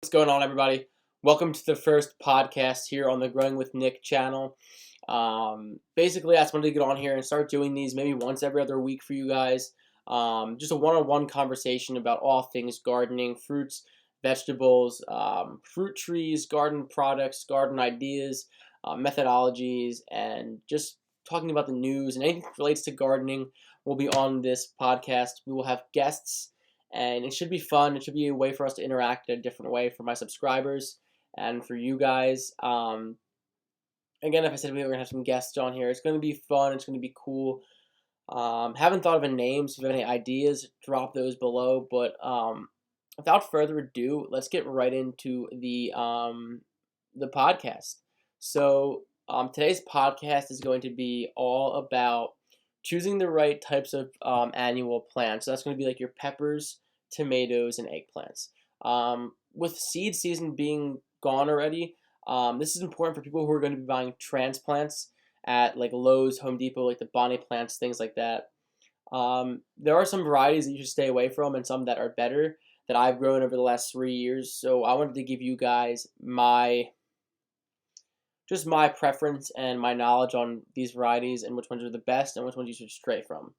What's going on, everybody? Welcome to the first podcast here on the Growing with Nick channel. Basically, I just wanted to get on here and start doing these maybe once every other week for you guys. Just a one-on-one conversation about all things gardening, fruits, vegetables, fruit trees, garden products, garden ideas, methodologies, and just talking about the news and anything that relates to gardening will be on this podcast. We will have guests and it should be fun. It should be a way for us to interact in a different way for my subscribers and for you guys. Again, if I said we were going to have some guests on here, it's going to be fun. It's going to be cool. Haven't thought of a name, so if you have any ideas, drop those below. But without further ado, let's get right into the podcast. So today's podcast is going to be all about choosing the right types of annual plants. So that's going to be like your peppers, tomatoes, and eggplants. With seed season being gone already, this is important for people who are going to be buying transplants at like Lowe's, Home Depot, like the Bonnie plants, things like that. There are some varieties that you should stay away from and some that are better that I've grown over the last 3 years. So I wanted to give you guys my preference and my knowledge on these varieties and which ones are the best and which ones you should stray from.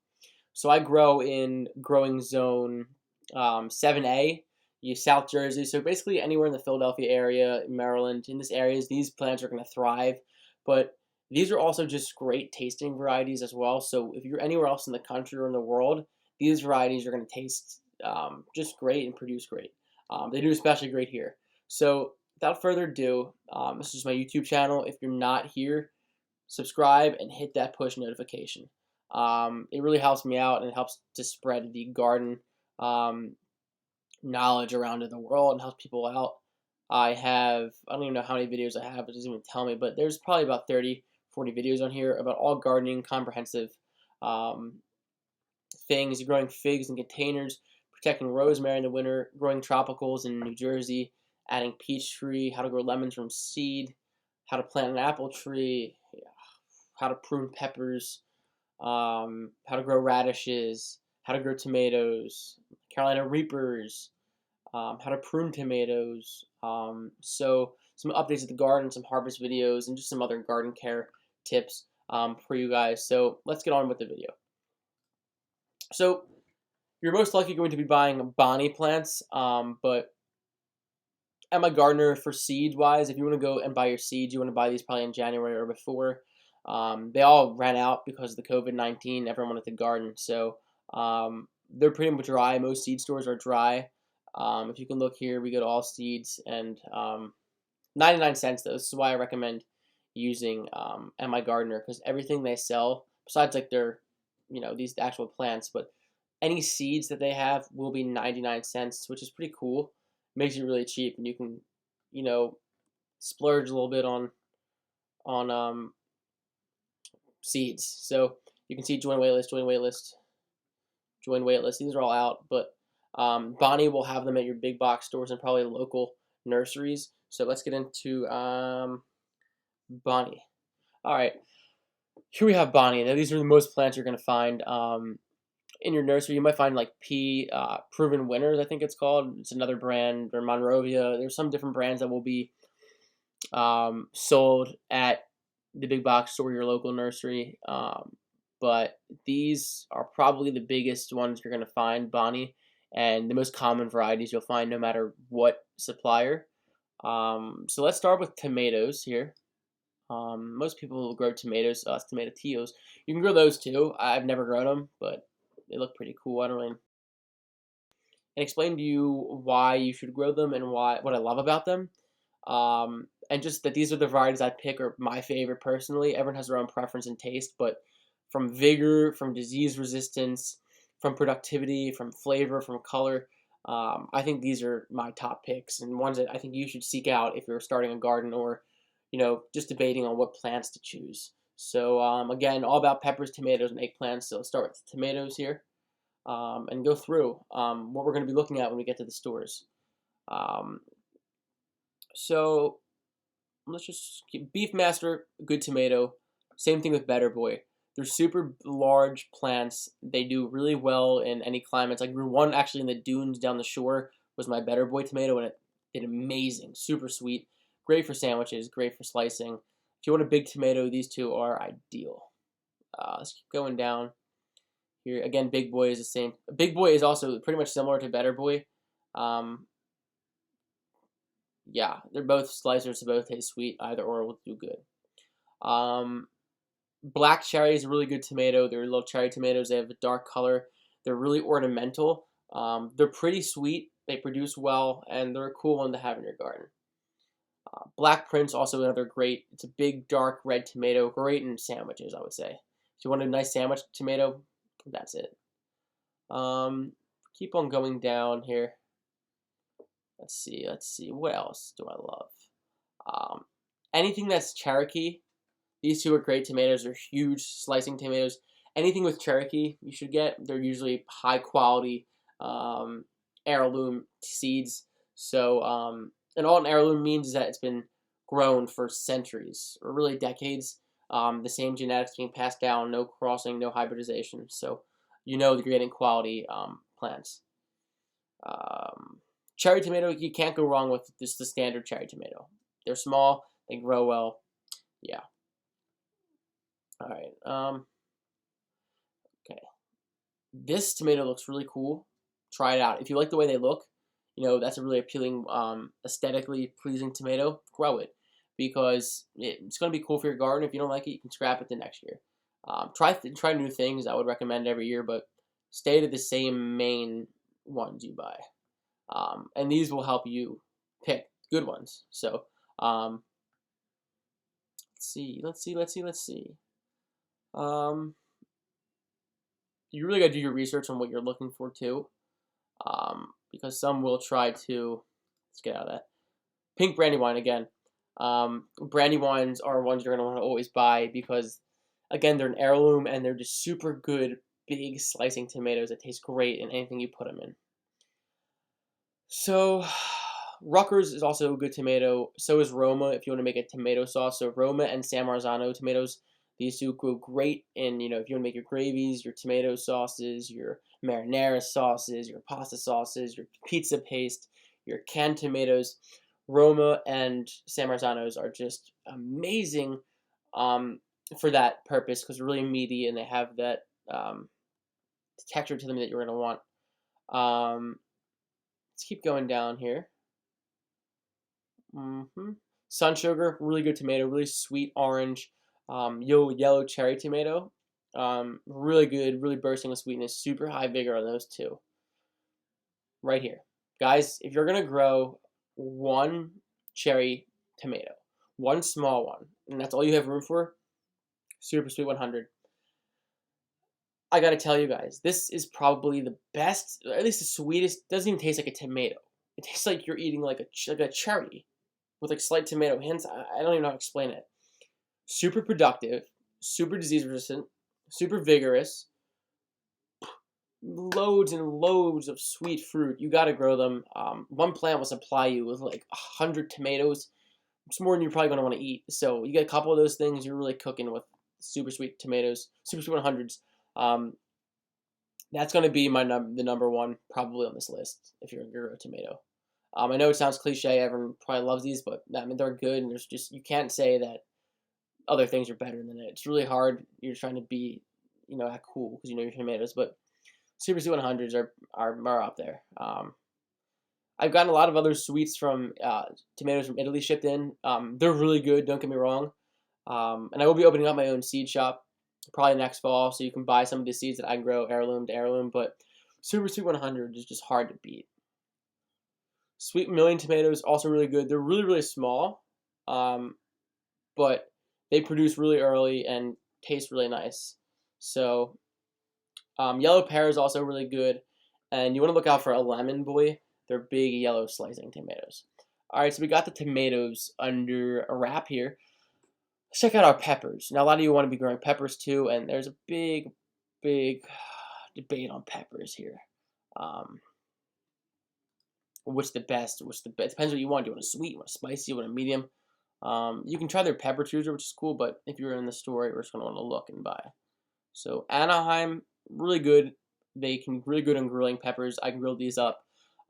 So I grow in growing zone 7A, South Jersey. So basically anywhere in the Philadelphia area, Maryland, in this areas, these plants are going to thrive. But these are also just great tasting varieties as well. So if you're anywhere else in the country or in the world, these varieties are going to taste just great and produce great. They do especially great here. So without further ado, this is my YouTube channel. If you're not here, subscribe and hit that push notification. It really helps me out and it helps to spread the garden knowledge around the world and helps people out. I don't even know how many videos I have. It doesn't even tell me, but there's probably about 30, 40 videos on here about all gardening, comprehensive things, growing figs in containers, protecting rosemary in the winter, growing tropicals in New Jersey, adding peach tree, how to grow lemons from seed, how to plant an apple tree, how to prune peppers, how to grow radishes, how to grow tomatoes, Carolina Reapers, how to prune tomatoes. So some updates of the garden, some harvest videos, and just some other garden care tips for you guys. So let's get on with the video. So you're most likely going to be buying Bonnie plants, but at my gardener for seed wise, if you want to go and buy your seeds, you want to buy these probably in January or before. They all ran out because of the COVID-19. Everyone wanted to garden, so they're pretty much dry. Most seed stores are dry. If you can look here, we go to all seeds and 99 cents though. This is why I recommend using at my gardener, because everything they sell, besides like their, these actual plants, but any seeds that they have will be 99 cents, which is pretty cool. Makes it really cheap, and you can, splurge a little bit on seeds. So you can see join waitlist, join waitlist, join waitlist. These are all out, but Bonnie will have them at your big box stores and probably local nurseries. So let's get into Bonnie. All right, here we have Bonnie. Now these are the most plants you're gonna find in your nursery. You might find like Proven Winners, I think it's called. It's another brand, or Monrovia. There's some different brands that will be sold at the big box store, your local nursery. But these are probably the biggest ones you're going to find, Bonnie, and the most common varieties you'll find no matter what supplier. So let's start with tomatoes here. Most people will grow tomatoes, tomatillos. You can grow those too. I've never grown them, but they look pretty cool. I don't really and explain to you why you should grow them and what I love about them. And just that these are the varieties I pick are my favorite personally. Everyone has their own preference and taste, but from vigor, from disease resistance, from productivity, from flavor, from color, I think these are my top picks and ones that I think you should seek out if you're starting a garden or, just debating on what plants to choose. So again, all about peppers, tomatoes, and eggplants. So let's start with tomatoes here and go through what we're going to be looking at when we get to the stores. So let's just keep Beefmaster, good tomato. Same thing with Better Boy. They're super large plants. They do really well in any climates. I grew one actually in the dunes down the shore was my Better Boy tomato, and it did amazing, super sweet, great for sandwiches, great for slicing. If you want a big tomato, these two are ideal. Let's keep going down here. Again, Big Boy is the same. Big Boy is also pretty much similar to Better Boy. Yeah, they're both slicers, so both taste sweet. Either or will do good. Black cherry is a really good tomato. They're little cherry tomatoes. They have a dark color. They're really ornamental. They're pretty sweet. They produce well, and they're a cool one to have in your garden. Black Prince, also another great. It's a big, dark red tomato. Great in sandwiches, I would say. If you want a nice sandwich tomato, that's it. Keep on going down here. Let's see. What else do I love? Anything that's Cherokee. These two are great tomatoes. They're huge slicing tomatoes. Anything with Cherokee you should get. They're usually high quality heirloom seeds. So, and all an heirloom means is that it's been grown for centuries or really decades. The same genetics being passed down, no crossing, no hybridization. So you know that you're getting quality plants. Cherry tomato, you can't go wrong with just the standard cherry tomato. They're small, they grow well. Yeah. All right. Okay. This tomato looks really cool. Try it out. If you like the way they look, you know, that's a really appealing, aesthetically pleasing tomato. Grow it because it's going to be cool for your garden. If you don't like it, you can scrap it the next year. Try new things. I would recommend every year, but stay to the same main ones you buy. And these will help you pick good ones. So, let's see. You really got to do your research on what you're looking for too, because some will try to. Let's get out of that. Pink Brandywine again. Brandywines are ones you're gonna want to always buy because, again, they're an heirloom and they're just super good, big slicing tomatoes that taste great in anything you put them in. So, Rutgers is also a good tomato. So is Roma if you want to make a tomato sauce. So Roma and San Marzano tomatoes, these two go great in, you know, if you want to make your gravies, your tomato sauces, your marinara sauces, your pasta sauces, your pizza paste, your canned tomatoes. Roma and San Marzanos are just amazing for that purpose because they're really meaty and they have that texture to them that you're going to want. Let's keep going down here. Sun Sugar, really good tomato, really sweet orange, yellow cherry tomato. Really good, really bursting with sweetness, super high vigor on those two. Right here. Guys, if you're going to grow one cherry tomato, one small one, and that's all you have room for, Super Sweet 100. I gotta tell you guys, this is probably the best, or at least the sweetest. Doesn't even taste like a tomato. It tastes like you're eating like a cherry with like slight tomato hints. I don't even know how to explain it. Super productive, super disease resistant, super vigorous. Loads and loads of sweet fruit. You gotta grow them. One plant will supply you with like 100 tomatoes. It's more than you're probably gonna want to eat. So you get a couple of those things, you're really cooking with super sweet tomatoes, super sweet 100s. That's going to be the number one probably on this list if you're going to grow a tomato. I know it sounds cliche, everyone probably loves these, but I mean they're good, and there's just you can't say that other things are better than it. It's really hard. You're trying to be, you know, act cool because you know your tomatoes, but Super Sweet 100s are up there. I've gotten a lot of other sweets from tomatoes from Italy shipped in. They're really good. Don't get me wrong. And I will be opening up my own seed shop probably next fall, so you can buy some of the seeds that I grow heirloom to heirloom, but Super Sweet 100 is just hard to beat. Sweet Million tomatoes, also really good. They're really, really small, but they produce really early and taste really nice. So, Yellow Pear is also really good, and you want to look out for a Lemon Boy. They're big yellow slicing tomatoes. Alright, so we got the tomatoes under a wrap here. Let's check out our peppers. Now, a lot of you want to be growing peppers too, and there's a big debate on peppers here. What's the best? Depends what you want. Do you want a sweet? You want a spicy? You want a medium? You can try their pepper chooser, which is cool, but if you're in the store, you're just going to want to look and buy. So, Anaheim, really good. They can really good on grilling peppers. I can grill these up.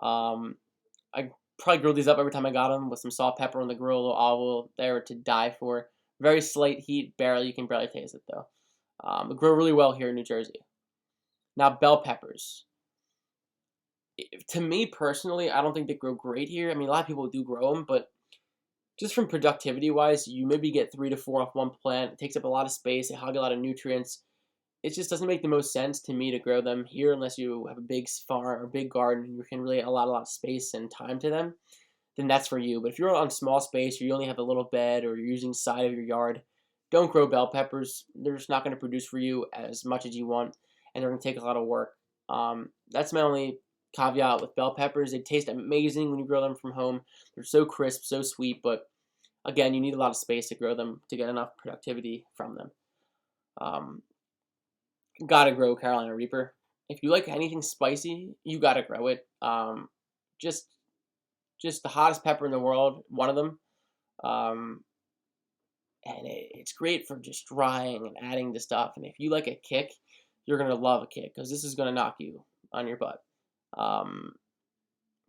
I Probably grill these up every time I got them with some salt, pepper on the grill, a little olive oil. They were to die for. Very slight heat, barely. You can barely taste it though. They grow really well here in New Jersey. Now, bell peppers. To me personally, I don't think they grow great here. I mean, a lot of people do grow them, but just from productivity wise, you maybe get 3 to 4 off one plant. It takes up a lot of space. They hog a lot of nutrients. It just doesn't make the most sense to me to grow them here unless you have a big farm or big garden and you can really allot a lot of space and time to them. Then that's for you. But if you're on small space or you only have a little bed or you're using the side of your yard, don't grow bell peppers. They're just not going to produce for you as much as you want, and they're going to take a lot of work. That's my only caveat with bell peppers. They taste amazing when you grow them from home. They're so crisp, so sweet, but again, you need a lot of space to grow them to get enough productivity from them. Gotta grow Carolina Reaper. If you like anything spicy, you gotta grow it. Just the hottest pepper in the world, one of them. And it's great for just drying and adding to stuff. And if you like a kick, you're gonna love a kick because this is gonna knock you on your butt.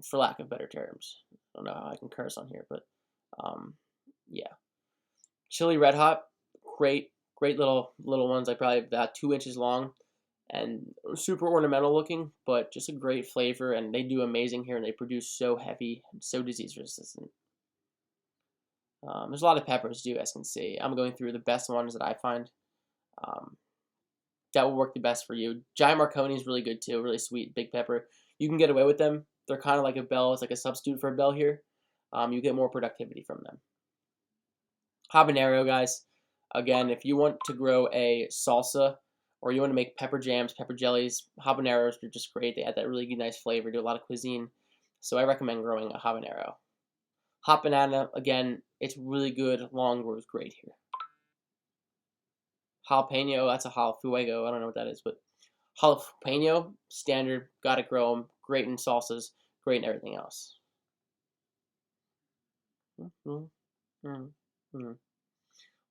For lack of better terms, I don't know how I can curse on here, but yeah. Chili Red Hot, great little ones, like probably about 2 inches long, and super ornamental looking, but just a great flavor. And they do amazing here, and they produce so heavy and so disease resistant. There's a lot of peppers, as you guys can see. I'm going through the best ones that I find that will work the best for you. Giant Marconi is really good too, really sweet, big pepper. You can get away with them. They're kind of like a bell. It's like a substitute for a bell here. You get more productivity from them. Habanero, guys. Again, if you want to grow a salsa or you want to make pepper jams, pepper jellies, habaneros are just great. They add that really nice flavor to a lot of cuisine. So I recommend growing a habanero. Hot banana, again, it's really good. Long grows great here. Jalapeno, that's a jalafuego. I don't know what that is, but jalapeno, standard, gotta grow them. Great in salsas, great in everything else.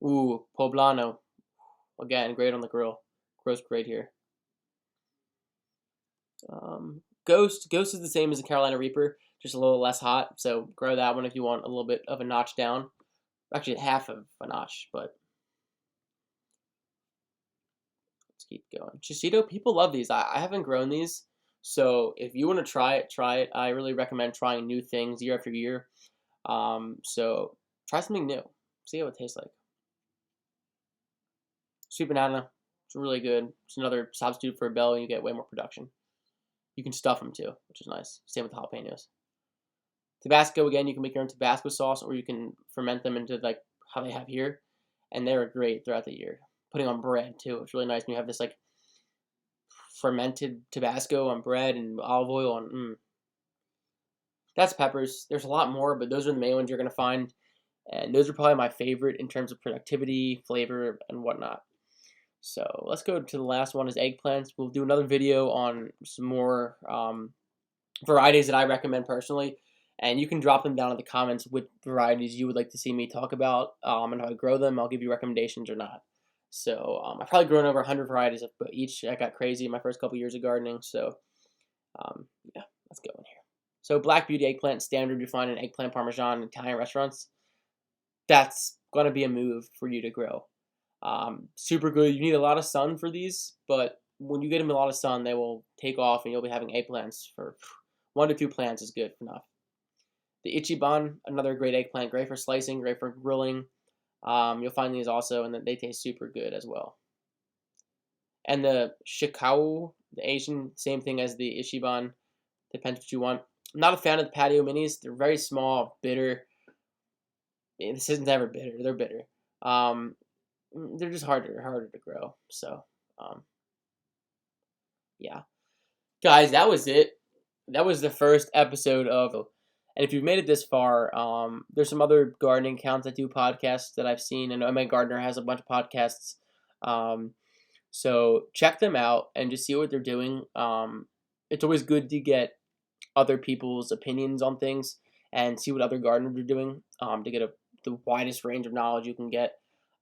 Ooh, poblano. Again, great on the grill. Grows great here. Ghost is the same as the Carolina Reaper, just a little less hot. So grow that one if you want a little bit of a notch down. Actually, half of a notch, but let's keep going. Chicito, people love these. I haven't grown these, so if you want to try it, try it. I really recommend trying new things year after year. So try something new. See how it tastes like. Sweet banana, it's really good. It's another substitute for a bell, and you get way more production. You can stuff them too, which is nice. Same with the jalapenos. Tabasco, again, you can make your own Tabasco sauce, or you can ferment them into like how they have here, and they're great throughout the year. Putting on bread too, it's really nice when you have this like fermented Tabasco on bread and olive oil on. That's peppers. There's a lot more, but those are the main ones you're gonna find, and those are probably my favorite in terms of productivity, flavor, and whatnot. So let's go to the last one is eggplants. We'll do another video on some more varieties that I recommend personally. And you can drop them down in the comments which varieties you would like to see me talk about and how I grow them. I'll give you recommendations or not. So I've probably grown over 100 varieties of each. I got crazy in my first couple years of gardening. So yeah, let's go in here. So Black Beauty eggplant, standard you find in eggplant parmesan in Italian restaurants. That's going to be a move for you to grow. Super good. You need a lot of sun for these, but when you get them a lot of sun, they will take off and you'll be having eggplants for 1 to 2 plants is good enough. The Ichiban, another great eggplant, great for slicing, great for grilling. You'll find these also, and they taste super good as well. And the Shikao, the Asian, same thing as the Ichiban. Depends what you want. I'm not a fan of the patio minis. They're very small, bitter. This isn't ever bitter. They're bitter. They're just harder to grow. So, yeah. Guys, that was it. That was the first episode of, and if you've made it this far, there's some other gardening accounts that do podcasts that I've seen, and my gardener has a bunch of podcasts. So check them out and just see what they're doing. It's always good to get other people's opinions on things and see what other gardeners are doing to get the widest range of knowledge you can get.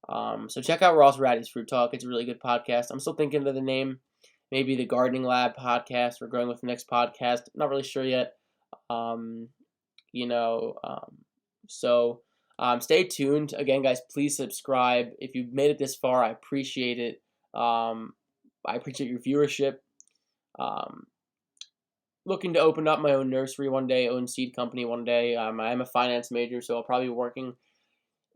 So check out Ross Ratty's Fruit Talk. It's a really good podcast. I'm still thinking of the name. Maybe the Gardening Lab podcast or Growing with Nick's podcast. I'm not really sure yet. you know. Stay tuned. Again, guys, please subscribe. If you've made it this far, I appreciate it. I appreciate your viewership. Um, Looking to open up my own nursery one day, own seed company one day. I am a finance major, so I'll probably be working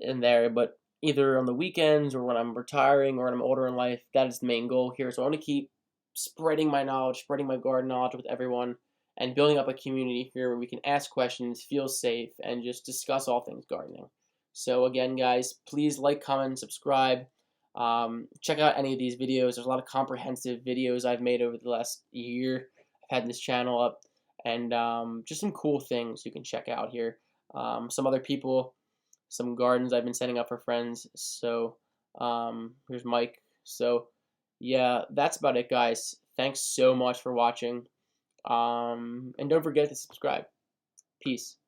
in there, but either on the weekends or when I'm retiring or when I'm older in life, that is the main goal here. So I want to keep spreading my knowledge, spreading my garden knowledge with everyone, and building up a community here where we can ask questions, feel safe, and just discuss all things gardening. So again, guys, please like, comment, subscribe. Check out any of these videos. There's a lot of comprehensive videos I've made over the last year. I've had this channel up, and just some cool things you can check out here. Some other people, some gardens I've been setting up for friends. So here's Mike. So yeah, that's about it, guys. Thanks so much for watching. And don't forget to subscribe. Peace.